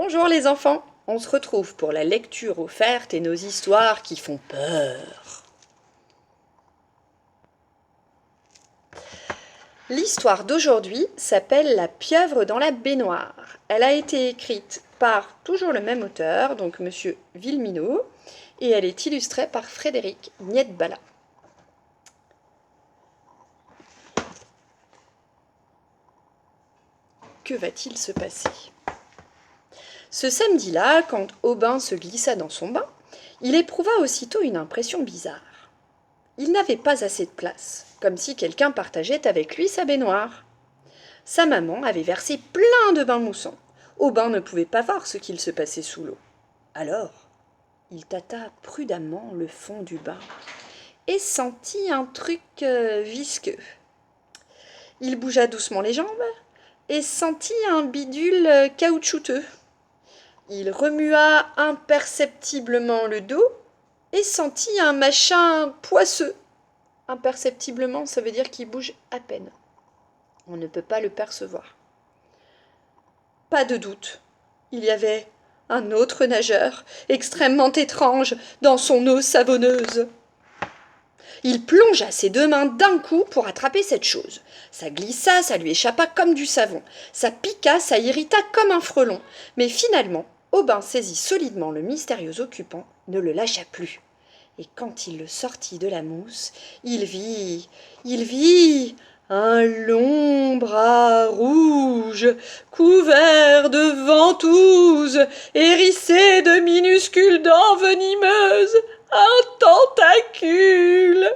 Bonjour les enfants, on se retrouve pour la lecture offerte et nos histoires qui font peur. L'histoire d'aujourd'hui s'appelle La pieuvre dans la baignoire. Elle a été écrite par toujours le même auteur, donc Monsieur Villeminot, et elle est illustrée par Frédéric Nietbala. Que va-t-il se passer ? Ce samedi-là, quand Aubin se glissa dans son bain, il éprouva aussitôt une impression bizarre. Il n'avait pas assez de place, comme si quelqu'un partageait avec lui sa baignoire. Sa maman avait versé plein de bains moussants. Aubin ne pouvait pas voir ce qu'il se passait sous l'eau. Alors, il tâta prudemment le fond du bain et sentit un truc visqueux. Il bougea doucement les jambes et sentit un bidule caoutchouteux. Il remua imperceptiblement le dos et sentit un machin poisseux. Imperceptiblement, ça veut dire qu'il bouge à peine. On ne peut pas le percevoir. Pas de doute, il y avait un autre nageur, extrêmement étrange, dans son eau savonneuse. Il plongea ses deux mains d'un coup pour attraper cette chose. Ça glissa, ça lui échappa comme du savon. Ça piqua, ça irrita comme un frelon. Mais finalement, Aubin saisit solidement le mystérieux occupant, ne le lâcha plus. Et quand il le sortit de la mousse, il vit un long bras rouge, couvert de ventouses, hérissé de minuscules dents venimeuses, un tentacule.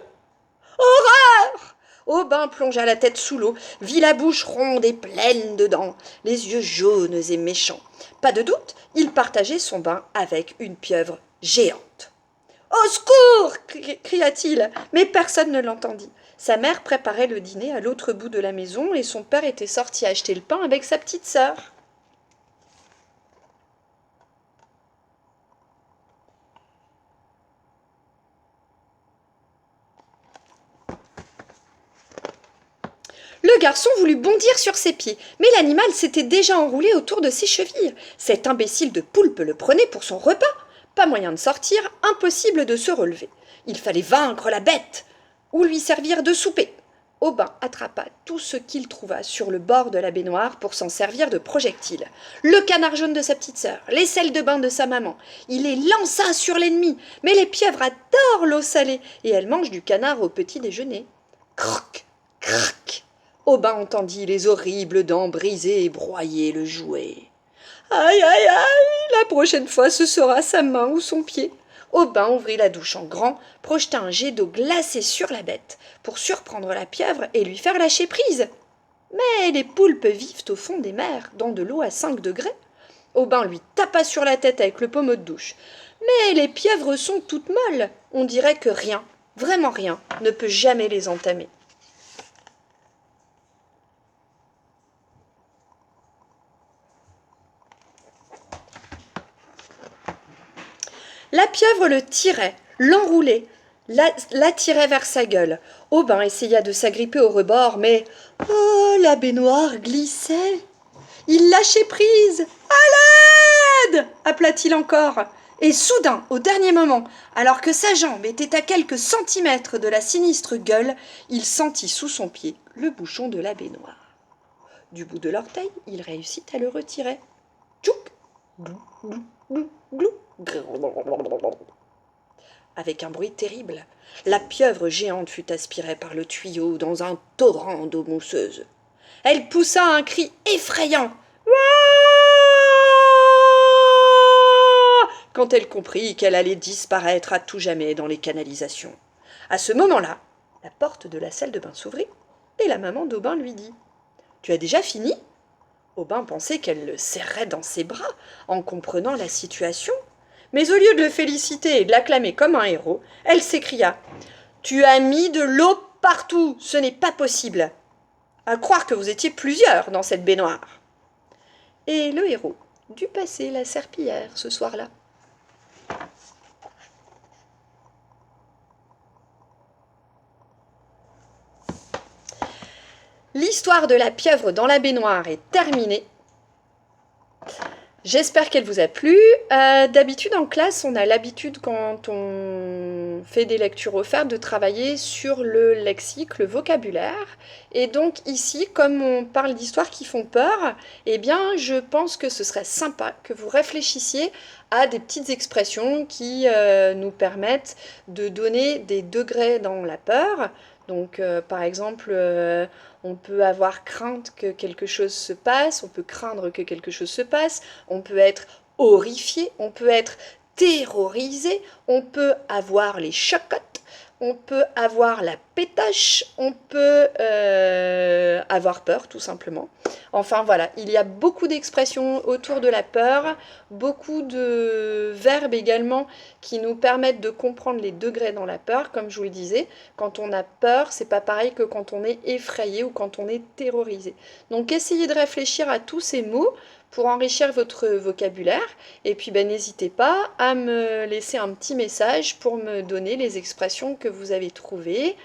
Horreur! Aubin plongea la tête sous l'eau, vit la bouche ronde et pleine de dents, les yeux jaunes et méchants. Pas de doute, il partageait son bain avec une pieuvre géante. « Au secours !» cria-t-il, mais personne ne l'entendit. Sa mère préparait le dîner à l'autre bout de la maison et son père était sorti acheter le pain avec sa petite sœur. Le garçon voulut bondir sur ses pieds, mais l'animal s'était déjà enroulé autour de ses chevilles. Cet imbécile de poulpe le prenait pour son repas. Pas moyen de sortir, impossible de se relever. Il fallait vaincre la bête ou lui servir de souper. Aubin attrapa tout ce qu'il trouva sur le bord de la baignoire pour s'en servir de projectile. Le canard jaune de sa petite sœur, les sels de bain de sa maman. Il les lança sur l'ennemi, mais les pieuvres adorent l'eau salée et elles mangent du canard au petit déjeuner. Croc, crac. Aubin entendit les horribles dents brisées et broyer le jouet. Aïe, aïe, aïe, la prochaine fois ce sera sa main ou son pied. Aubin ouvrit la douche en grand, projeta un jet d'eau glacée sur la bête pour surprendre la pieuvre et lui faire lâcher prise. Mais les poulpes vivent au fond des mers, dans de l'eau à 5 degrés. Aubin lui tapa sur la tête avec le pommeau de douche. Mais les pieuvres sont toutes molles. On dirait que rien, vraiment rien, ne peut jamais les entamer. La pieuvre le tirait, l'enroulait, l'attirait vers sa gueule. Aubin essaya de s'agripper au rebord, mais oh, la baignoire glissait. Il lâchait prise. À l'aide! Appela-t-il encore. Et soudain, au dernier moment, alors que sa jambe était à quelques centimètres de la sinistre gueule, il sentit sous son pied le bouchon de la baignoire. Du bout de l'orteil, il réussit à le retirer. Tchouk! Glou, glou, glou, glou. Avec un bruit terrible, la pieuvre géante fut aspirée par le tuyau dans un torrent d'eau mousseuse. Elle poussa un cri effrayant quand elle comprit qu'elle allait disparaître à tout jamais dans les canalisations. À ce moment-là, la porte de la salle de bain s'ouvrit et la maman d'Aubin lui dit « Tu as déjà fini ?» Aubin pensait qu'elle le serrait dans ses bras en comprenant la situation. Mais au lieu de le féliciter et de l'acclamer comme un héros, elle s'écria « Tu as mis de l'eau partout, ce n'est pas possible. À croire que vous étiez plusieurs dans cette baignoire. » Et le héros dut passer la serpillière ce soir-là. L'histoire de la pieuvre dans la baignoire est terminée. J'espère qu'elle vous a plu. D'habitude en classe, on a l'habitude quand on fait des lectures offertes de travailler sur le lexique, le vocabulaire. Et donc ici, comme on parle d'histoires qui font peur, eh bien je pense que ce serait sympa que vous réfléchissiez à des petites expressions qui nous permettent de donner des degrés dans la peur. Donc par exemple, on peut avoir crainte que quelque chose se passe, on peut craindre que quelque chose se passe, on peut être horrifié, on peut être terrorisé, on peut avoir les chocottes, on peut avoir la pétache, on peut avoir peur tout simplement. Enfin voilà, il y a beaucoup d'expressions autour de la peur, beaucoup de verbes également qui nous permettent de comprendre les degrés dans la peur, comme je vous le disais. Quand on a peur, c'est pas pareil que quand on est effrayé ou quand on est terrorisé. Donc essayez de réfléchir à tous ces mots pour enrichir votre vocabulaire. Et puis ben, n'hésitez pas à me laisser un petit message pour me donner les expressions que vous avez trouvées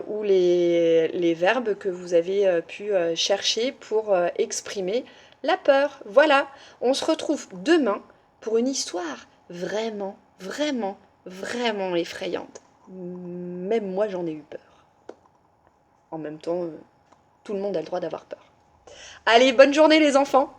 ou les verbes que vous avez pu chercher pour exprimer la peur. Voilà, on se retrouve demain pour une histoire vraiment, vraiment, vraiment effrayante. Même moi j'en ai eu peur. En même temps, tout le monde a le droit d'avoir peur. Allez, bonne journée les enfants!